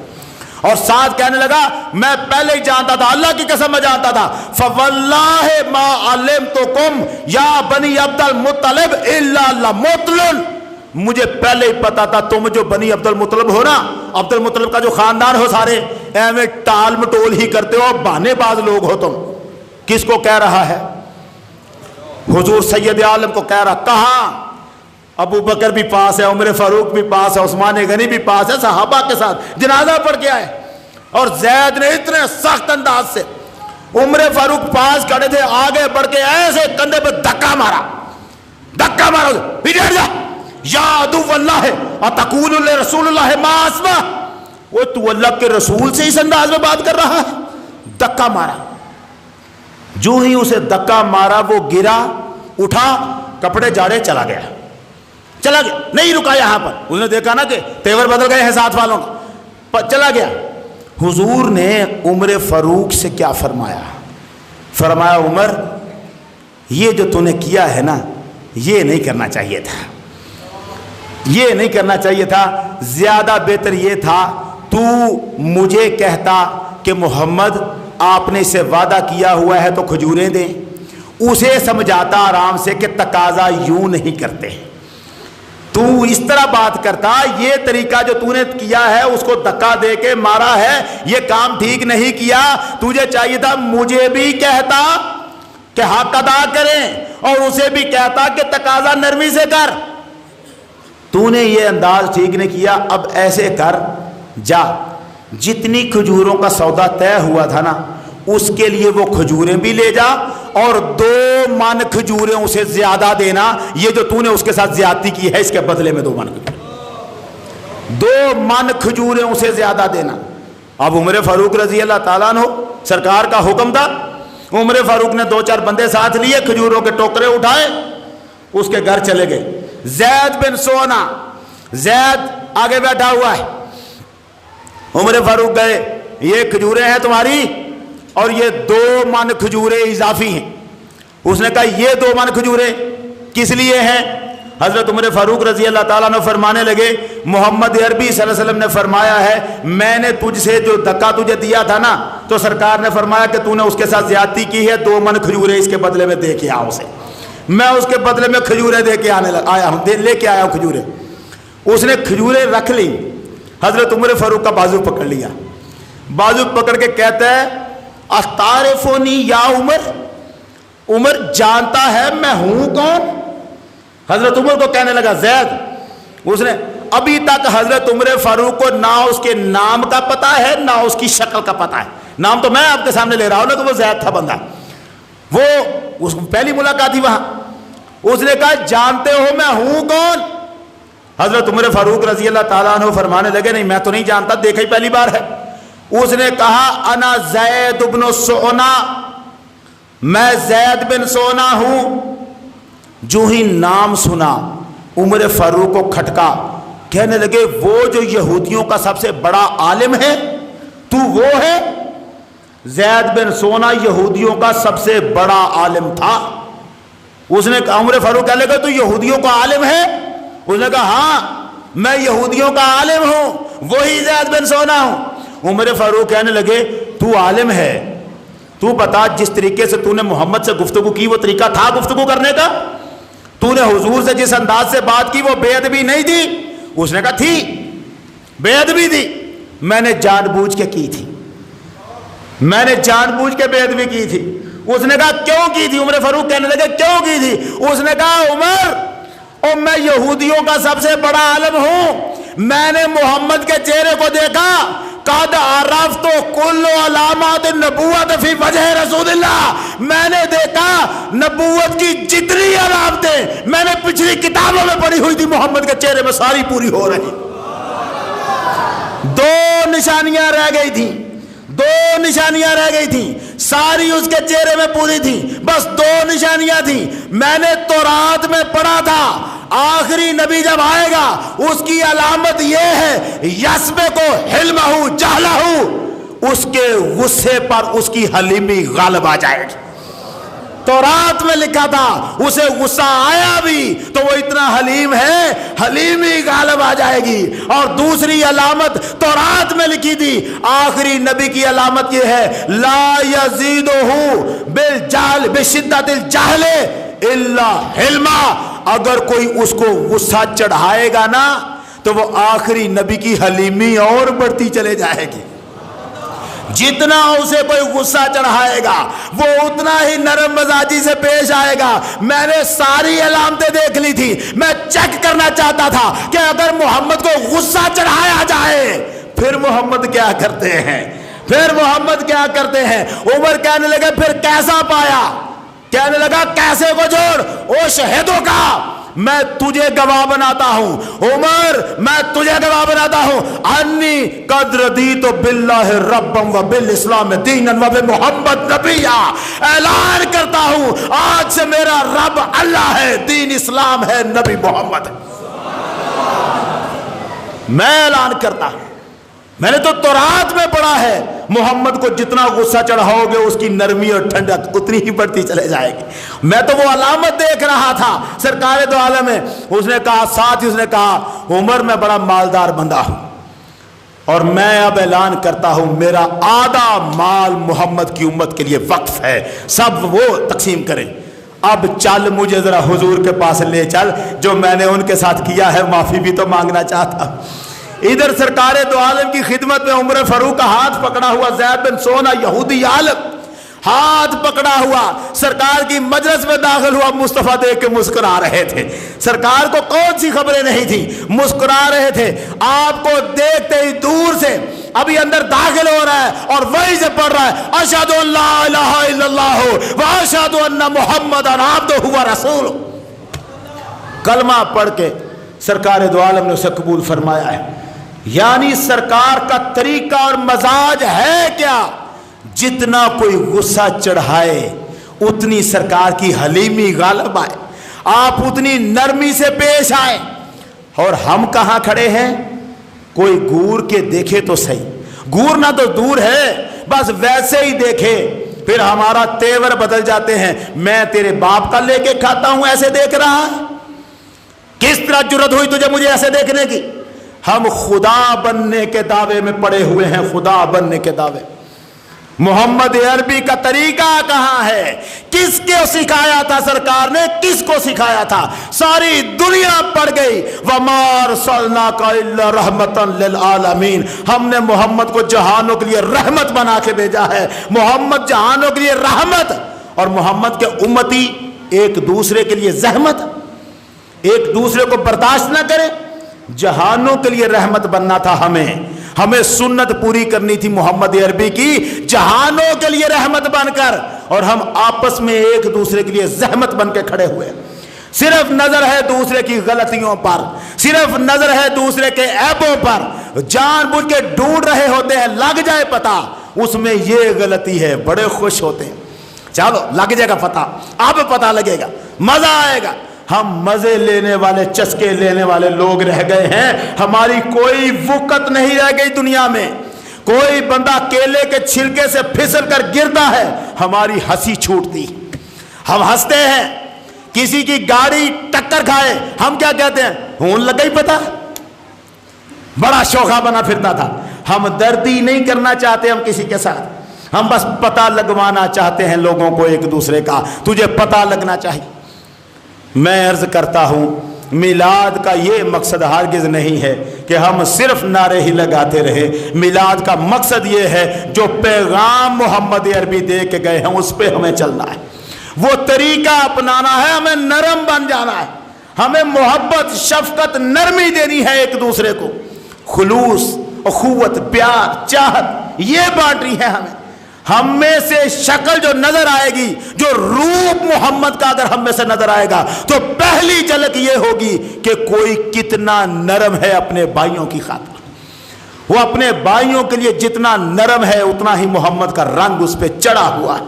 اور ساتھ کہنے لگا میں پہلے ہی جانتا تھا، اللہ کی قسم میں جانتا تھا، فواللہ ما علمتکم یا بنی عبد المطلب الا لمطلن، مجھے پہلے ہی پتا تھا تم جو بنی عبد المطلب ہو نا، عبد المطلب کا جو خاندان ہو، سارے ایویں ٹال مٹول ہی کرتے ہو، بہانے باز لوگ ہو تم۔ کس کو کہہ رہا ہے؟ حضور سید عالم کو کہہ رہا۔ کہاں؟ ابو بکر بھی پاس ہے، عمر فاروق بھی پاس ہے، عثمان غنی بھی پاس ہے، صحابہ کے ساتھ جنازہ پڑھ کے آئے، اور زید نے اتنے سخت انداز سے، عمر فاروق پاس کھڑے تھے، آگے بڑھ کے ایسے کندھے پہ دھکا مارا، پیچھے جا، یا عدو اللہ اتقول لرسول اللہ ما اسمع، وہ تو اللہ کے رسول سے اس انداز میں بات کر رہا ہے؟ دھکا مارا، جو ہی اسے دھکا مارا وہ گرا، اٹھا، کپڑے جاڑے، چلا گیا، نہیں رکا یہاں پر، اس نے دیکھا نا کہ تیور بدل گئے ہیں ساتھ والوں کا، چلا گیا۔ حضور نے عمر فاروق سے کیا فرمایا؟ فرمایا عمر یہ جو تو نے کیا ہے نا، یہ نہیں کرنا چاہیے تھا، یہ نہیں کرنا چاہیے تھا، زیادہ بہتر یہ تھا تو مجھے کہتا کہ محمد آپ نے اسے وعدہ کیا ہوا ہے تو کھجوریں دیں، اسے سمجھاتا آرام سے کہ تقاضا یوں نہیں کرتے، تو اس طرح بات کرتا، یہ طریقہ جو تو نے کیا ہے اس کو دھکا دے کے مارا ہے، یہ کام ٹھیک نہیں کیا، تجھے چاہیے تھا مجھے بھی کہتا کہ حق ادا کریں، اور اسے بھی کہتا کہ تقاضا نرمی سے کر، تو نے یہ انداز ٹھیک نہیں کیا، اب ایسے کر، جا جتنی کھجوروں کا سودا طے ہوا تھا نا اس کے لیے وہ کھجوریں بھی لے جا، اور 2 من کھجوریں اسے زیادہ دینا، یہ جو تو نے اس کے ساتھ زیادتی کی ہے اس کے بدلے میں 2 من کھجوریں، 2 من کھجوریں اسے زیادہ دینا۔ اب عمر فاروق رضی اللہ تعالیٰ عنہ، سرکار کا حکم تھا، عمر فاروق نے 2-4 بندے ساتھ لیے، کھجوروں کے ٹوکرے اٹھائے، اس کے گھر چلے گئے۔ زید بن سونا، زید آگے بیٹھا ہوا ہے، عمر فاروق گئے، یہ کھجوریں ہیں تمہاری، اور یہ 2 من کھجوریں اضافی ہیں، اس نے کہا یہ 2 من کھجوریں کس لیے ہیں؟ حضرت عمر فاروق رضی اللہ تعالیٰ عنہ فرمانے لگے محمد عربی صلی اللہ علیہ وسلم نے فرمایا ہے میں نے تجھ سے جو دھکا تجھے دیا تھا نا تو سرکار نے فرمایا کہ تو نے اس کے ساتھ زیادتی کی ہے، 2 من کھجوریں اس کے بدلے میں دے کے آؤ اسے۔ میں اس کے بدلے میں کھجوریں دے کے آیا ہوں، لے کے آیا ہوں کھجوریں۔ اس نے کھجوریں رکھ لی، حضرت عمر فاروق کا بازو پکڑ لیا، بازو پکڑ کے کہتا ہے استعرفونی یا عمر، عمر جانتا ہے میں ہوں کون؟ حضرت عمر کو کہنے لگا زید۔ اس نے ابھی تک حضرت عمر فاروق کو نہ اس کے نام کا پتہ ہے نہ اس کی شکل کا پتہ ہے، نام تو میں آپ کے سامنے لے رہا ہوں نا کہ وہ زید تھا بندہ، وہ اس پہلی ملاقات تھی وہاں۔ اس نے کہا جانتے ہو میں ہوں کون؟ حضرت عمر فاروق رضی اللہ تعالیٰ عنہ فرمانے لگے نہیں میں تو نہیں جانتا، دیکھا ہی پہلی بار ہے۔ اس نے کہا انا زید بن سونا، میں زید بن سونا ہوں۔ جو ہی نام سنا عمر فاروق کو کھٹکا، کہنے لگے وہ جو یہودیوں کا سب سے بڑا عالم ہے تو وہ ہے؟ زید بن سونا یہودیوں کا سب سے بڑا عالم تھا۔ اس نے کہا عمر فاروق کہنے لگا تو یہودیوں کا عالم ہے؟ اس نے کہا ہاں میں یہودیوں کا عالم ہوں، وہی زید بن سونا ہوں۔ عمر فاروق کہنے لگے تو عالم ہے، تو بتا جس طریقے سے تو نے محمد سے گفتگو کی وہ طریقہ تھا گفتگو کرنے کا؟ تو نے حضور سے جس انداز سے بات کی وہ بے ادبی نہیں تھی؟ اس نے کہا تھی، بے ادبی تھی، میں نے جان بوجھ کے کی تھی، میں نے جان بوجھ کے بے ادبی کی تھی۔ اس نے کہا کیوں کی تھی؟ عمر فاروق کہنے لگے کیوں کی تھی؟ اس نے کہا عمر اور میں یہودیوں کا سب سے بڑا عالم ہوں، میں نے محمد کے چہرے کو دیکھا، قد عرفت کل علامات النبوت فی وجہ رسول اللہ، میں نے دیکھا نبوت کی جتنی علامتیں میں نے پچھلی کتابوں میں پڑھی ہوئی تھی محمد کے چہرے میں ساری پوری ہو رہی۔ 2 نشانیاں رہ گئی تھیں، 2 نشانیاں رہ گئی تھیں، ساری اس کے چہرے میں پوری تھی، بس 2 نشانیاں تھیں۔ میں نے تورات میں پڑھا تھا آخری نبی جب آئے گا اس کی علامت یہ ہے یسبقو حلمہ جہلہ، اس کے غصے پر اس کی حلیمی غالب آ جائے گی۔ تورات میں لکھا تھا اسے غصہ آیا بھی تو وہ اتنا حلیم ہے، حلیمی غالب آ جائے گی۔ اور دوسری علامت تورات میں لکھی تھی آخری نبی کی علامت یہ ہے لا یزیدہ بالجہل بشدت الجہل الا حلما، اگر کوئی اس کو غصہ چڑھائے گا نا تو وہ آخری نبی کی حلیمی اور بڑھتی چلے جائے گی۔ جتنا اسے کوئی غصہ چڑھائے گا وہ اتنا ہی نرم مزاجی سے پیش آئے گا۔ میں نے ساری علامتیں دیکھ لی تھی، میں چیک کرنا چاہتا تھا کہ اگر محمد کو غصہ چڑھایا جائے پھر محمد کیا کرتے ہیں، پھر محمد کیا کرتے ہیں۔ عمر کہنے لگے پھر کیسا پایا؟ کہنے لگا کیسے کو جوڑ، او شہدوں کا میں تجھے گواہ بناتا ہوں، عمر میں تجھے گواہ بناتا ہوں، انی قد رضیت باللہ ربا و بالاسلام دینا و بمحمد نبیا، اعلان کرتا ہوں آج سے میرا رب اللہ ہے، دین اسلام ہے، نبی محمد ہے۔ میں اعلان کرتا ہوں، میں نے تو تورات میں پڑھا ہے محمد کو جتنا غصہ چڑھاؤ گے اس کی نرمی اور ٹھنڈک اتنی ہی بڑھتی چلے جائے گی۔ میں تو وہ علامت دیکھ رہا تھا سرکار دو عالم میں۔ اس نے کہا ساتھ ہی اس نے کہا عمر میں بڑا مالدار بندہ ہوں اور میں اب اعلان کرتا ہوں میرا آدھا مال محمد کی امت کے لیے وقف ہے، سب وہ تقسیم کریں۔ اب چل مجھے ذرا حضور کے پاس لے چل، جو میں نے ان کے ساتھ کیا ہے معافی بھی تو مانگنا چاہتا ہوں۔ ادھر سرکار دو عالم کی خدمت میں عمر فاروق کا ہاتھ پکڑا ہوا زید بن سونا یہودی عالم ہاتھ پکڑا ہوا سرکار کی مجلس میں داخل ہوا۔ مصطفیٰ دیکھ کے مسکرا رہے تھے، سرکار کو کون سی خبریں نہیں تھی، مسکرا رہے تھے۔ آپ کو دیکھتے ہی دور سے ابھی اندر داخل ہو رہا ہے اور وہی سے پڑھ رہا ہے اشہد ان لا الہ الا اللہ و اشہد ان محمدا عبدہ و رسولہ۔ کلمہ پڑھ کے سرکار دو عالم نے اسے قبول فرمایا ہے۔ یعنی سرکار کا طریقہ اور مزاج ہے کیا، جتنا کوئی غصہ چڑھائے اتنی سرکار کی حلیمی غالب آئے، آپ اتنی نرمی سے پیش آئے۔ اور ہم کہاں کھڑے ہیں، کوئی گور کے دیکھے تو صحیح، گور نہ تو دور ہے، بس ویسے ہی دیکھے پھر ہمارا تیور بدل جاتے ہیں. میں تیرے باپ کا لے کے کھاتا ہوں ایسے دیکھ رہا ہے؟ کس طرح جرت ہوئی تجھے مجھے ایسے دیکھنے کی؟ ہم خدا بننے کے دعوے میں پڑے ہوئے ہیں، خدا بننے کے دعوے. محمد عربی کا طریقہ کہاں ہے؟ کس کو سکھایا تھا سرکار نے؟ کس کو سکھایا تھا؟ ساری دنیا پڑ گئی. وَمَا أَرْسَلْنَاكَ إِلَّا رَحْمَةً لِلْعَالَمِينَ. ہم نے محمد کو جہانوں کے لیے رحمت بنا کے بھیجا ہے. محمد جہانوں کے لیے رحمت، اور محمد کے امتی ایک دوسرے کے لیے زحمت، ایک دوسرے کو برداشت نہ کرے. جہانوں کے لیے رحمت بننا تھا ہمیں سنت پوری کرنی تھی محمد عربی کی، جہانوں کے لیے رحمت بن کر، اور ہم آپس میں ایک دوسرے کے لیے زحمت بن کے کھڑے ہوئے. صرف نظر ہے دوسرے کی غلطیوں پر، صرف نظر ہے دوسرے کے عیبوں پر، جان بوجھ کے ڈھونڈ رہے ہوتے ہیں. لگ جائے پتہ اس میں یہ غلطی ہے، بڑے خوش ہوتے ہیں. چلو لگ جائے گا پتہ، اب پتہ لگے گا، مزہ آئے گا. ہم مزے لینے والے، چسکے لینے والے لوگ رہ گئے ہیں. ہماری کوئی وقت نہیں رہ گئی دنیا میں. کوئی بندہ کیلے کے چھلکے سے پھسل کر گرتا ہے، ہماری ہنسی چھوٹتی، ہم ہنستے ہیں. کسی کی گاڑی ٹکر کھائے، ہم کیا کہتے ہیں؟ ہون لگ گئی پتہ. بڑا شوخہ بنا پھرتا تھا. ہم دردی نہیں کرنا چاہتے ہم کسی کے ساتھ، ہم بس پتہ لگوانا چاہتے ہیں لوگوں کو ایک دوسرے کا. تجھے پتہ لگنا چاہیے. میں عرض کرتا ہوں میلاد کا یہ مقصد ہرگز نہیں ہے کہ ہم صرف نعرے ہی لگاتے رہے. میلاد کا مقصد یہ ہے جو پیغام محمد عربی دے کے گئے ہیں اس پہ ہمیں چلنا ہے، وہ طریقہ اپنانا ہے. ہمیں نرم بن جانا ہے، ہمیں محبت، شفقت، نرمی دینی ہے ایک دوسرے کو. خلوص، اخوت، پیار، چاہت یہ بانٹنی ہے ہمیں. ہم میں سے شکل جو نظر آئے گی، جو روپ محمد کا اگر ہم میں سے نظر آئے گا تو پہلی جھلک یہ ہوگی کہ کوئی کتنا نرم ہے اپنے بھائیوں کی خاطر. وہ اپنے بھائیوں کے لیے جتنا نرم ہے اتنا ہی محمد کا رنگ اس پہ چڑھا ہوا ہے.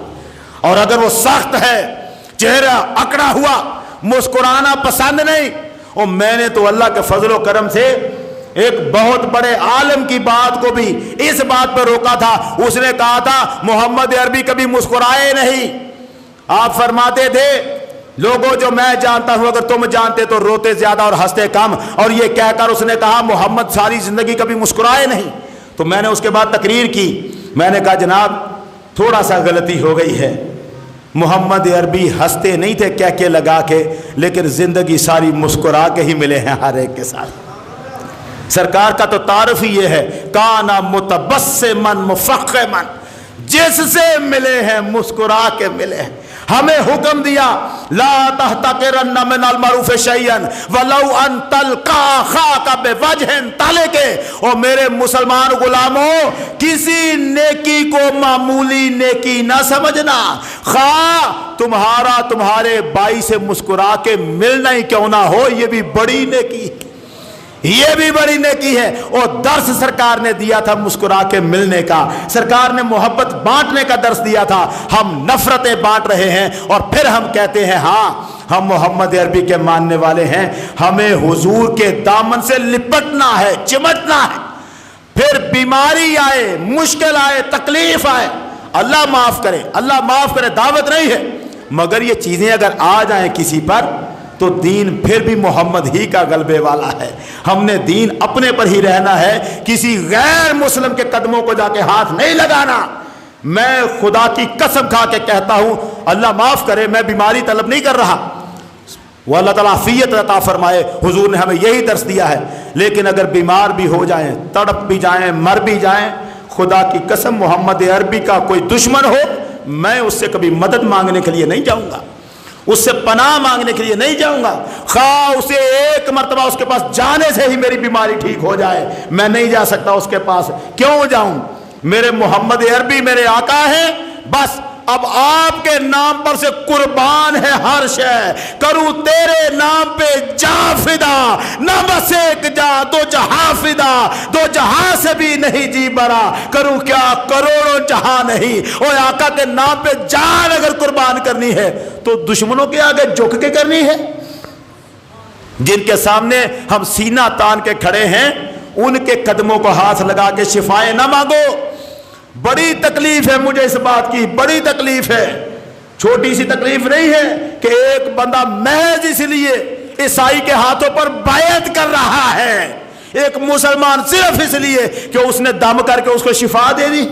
اور اگر وہ سخت ہے، چہرہ اکڑا ہوا، مسکرانا پسند نہیں. اور میں نے تو اللہ کے فضل و کرم سے ایک بہت بڑے عالم کی بات کو بھی اس بات پر روکا تھا. اس نے کہا تھا محمد عربی کبھی مسکرائے نہیں. آپ فرماتے تھے لوگوں جو میں جانتا ہوں اگر تم جانتے تو روتے زیادہ اور ہنستے کم. اور یہ کہہ کر اس نے کہا محمد ساری زندگی کبھی مسکرائے نہیں. تو میں نے اس کے بعد تقریر کی. میں نے کہا جناب تھوڑا سا غلطی ہو گئی ہے. محمد عربی ہنستے نہیں تھے کہہ کے لگا کے، لیکن زندگی ساری مسکرا کے ہی ملے ہیں ہر ایک کے ساتھ. سرکار کا تو تعارف ہی یہ ہے کانا متبسمن مفخمن، جس سے ملے ہیں مسکرا کے ملے ہیں. ہمیں حکم دیا لا تحتقرن من المعروف شیئا ولو ان تلقى اخاك بوجه طلق. اور میرے مسلمان غلاموں کسی نیکی کو معمولی نیکی نہ سمجھنا، خواہ تمہارا تمہارے بھائی سے مسکرا کے ملنا ہی کیوں نہ ہو، یہ بھی بڑی نیکی ہے، یہ بھی بڑی نیکی ہے. اور درس سرکار نے دیا تھا مسکرا کے ملنے کا. سرکار نے محبت بانٹنے کا درس دیا تھا. ہم نفرتیں بانٹ رہے ہیں اور پھر ہم کہتے ہیں ہاں ہم محمد عربی کے ماننے والے ہیں. ہمیں حضور کے دامن سے لپٹنا ہے، چمٹنا ہے. پھر بیماری آئے، مشکل آئے، تکلیف آئے، اللہ معاف کرے، اللہ معاف کرے، دعوت نہیں ہے، مگر یہ چیزیں اگر آ جائیں کسی پر تو دین پھر بھی محمد ہی کا غلبے والا ہے. ہم نے دین اپنے پر ہی رہنا ہے، کسی غیر مسلم کے قدموں کو جا کے ہاتھ نہیں لگانا. میں خدا کی قسم کھا کے کہتا ہوں اللہ معاف کرے، میں بیماری طلب نہیں کر رہا، وہ اللہ تعالیٰ عافیت عطا فرمائے. حضور نے ہمیں یہی درس دیا ہے. لیکن اگر بیمار بھی ہو جائیں، تڑپ بھی جائیں، مر بھی جائیں، خدا کی قسم محمد عربی کا کوئی دشمن ہو میں اس سے کبھی مدد مانگنے کے لیے نہیں جاؤں گا، اس سے پناہ مانگنے کے لیے نہیں جاؤں گا. خواہ اسے ایک مرتبہ اس کے پاس جانے سے ہی میری بیماری ٹھیک ہو جائے، میں نہیں جا سکتا اس کے پاس. کیوں جاؤں؟ میرے محمد عربی میرے آقا ہیں. بس اب آپ کے نام پر سے قربان ہے ہر شے، کروں تیرے نام پہ جاں فدا، نہ بس ایک جاں دو جہاں فدا، دو جہاں سے بھی نہیں جی برا، کروں کیا کروڑوں جہاں نہیں. اور آقا کے نام پہ جان اگر قربان کرنی ہے تو دشمنوں کے آگے جھک کے کرنی ہے. جن کے سامنے ہم سینہ تان کے کھڑے ہیں ان کے قدموں کو ہاتھ لگا کے شفائیں نہ مانگو. بڑی تکلیف ہے مجھے اس بات کی، بڑی تکلیف ہے، چھوٹی سی تکلیف نہیں ہے کہ ایک بندہ محض اس لیے عیسائی کے ہاتھوں پر بیعت کر رہا ہے، ایک مسلمان صرف اس لیے کہ اس نے دم کر کے اس کو شفا دے دی۔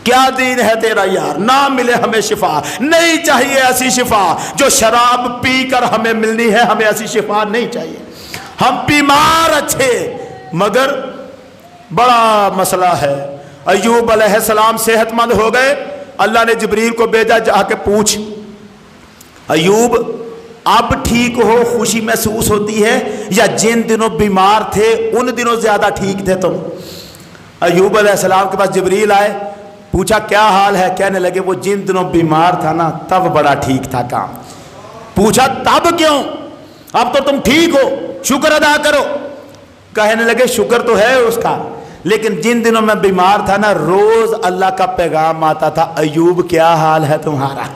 کیا دین ہے تیرا یار؟ نہ ملے ہمیں شفا، نہیں چاہیے ایسی شفا جو شراب پی کر ہمیں ملنی ہے، ہمیں ایسی شفا نہیں چاہیے۔ ہم بیمار اچھے، مگر بڑا مسئلہ ہے۔ ایوب علیہ السلام صحت مند ہو گئے، اللہ نے جبریل کو بھیجا، جا کے پوچھ ایوب اب ٹھیک ہو، خوشی محسوس ہوتی ہے، یا جن دنوں بیمار تھے ان دنوں زیادہ ٹھیک تھے تم؟ ایوب علیہ السلام کے پاس جبریل آئے، پوچھا کیا حال ہے؟ کہنے لگے وہ جن دنوں بیمار تھا نا تب بڑا ٹھیک تھا کام۔ پوچھا تب کیوں؟ اب تو تم ٹھیک ہو، شکر ادا کرو۔ کہنے لگے شکر تو ہے اس کا، لیکن جن دنوں میں بیمار تھا نا روز اللہ کا پیغام آتا تھا، ایوب کیا حال ہے تمہارا؟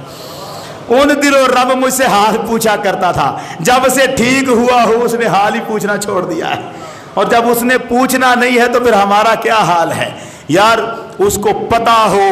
ان دنوں رب مجھ سے حال پوچھا کرتا تھا، جب سے ٹھیک ہوا ہو اس نے حال ہی پوچھنا چھوڑ دیا ہے، اور جب اس نے پوچھنا نہیں ہے تو پھر ہمارا کیا حال ہے؟ یار اس کو پتا ہو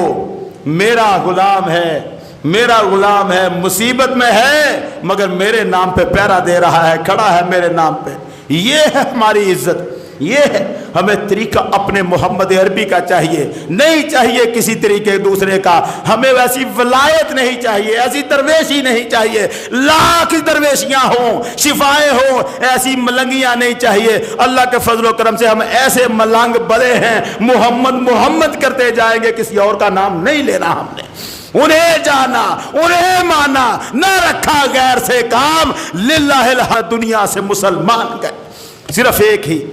میرا غلام ہے، میرا غلام ہے، مصیبت میں ہے مگر میرے نام پہ پہرا دے رہا ہے، کھڑا ہے میرے نام پہ، یہ ہے ہماری عزت، یہ ہے ہمیں طریقہ اپنے محمد عربی کا چاہیے، نہیں چاہیے کسی طریقے دوسرے کا، ہمیں ویسی ولایت نہیں چاہیے، ایسی درویشی نہیں چاہیے، لاکھ درویشیاں ہوں، شفائیں ہوں، ایسی ملنگیاں نہیں چاہیے۔ اللہ کے فضل و کرم سے ہم ایسے ملنگ بڑے ہیں، محمد محمد کرتے جائیں گے، کسی اور کا نام نہیں لینا ہم نے، انہیں جانا، انہیں مانا، نہ رکھا غیر سے کام، للہ الحمد، دنیا سے مسلمان گئے، صرف ایک ہی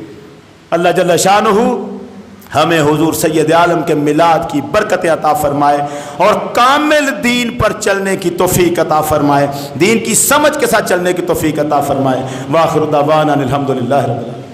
اللہ جل شانہ ہمیں حضور سید عالم کے میلاد کی برکت عطا فرمائے اور کامل دین پر چلنے کی توفیق عطا فرمائے، دین کی سمجھ کے ساتھ چلنے کی توفیق عطا فرمائے۔ وآخر دعوانا الحمدللہ رب العالمین۔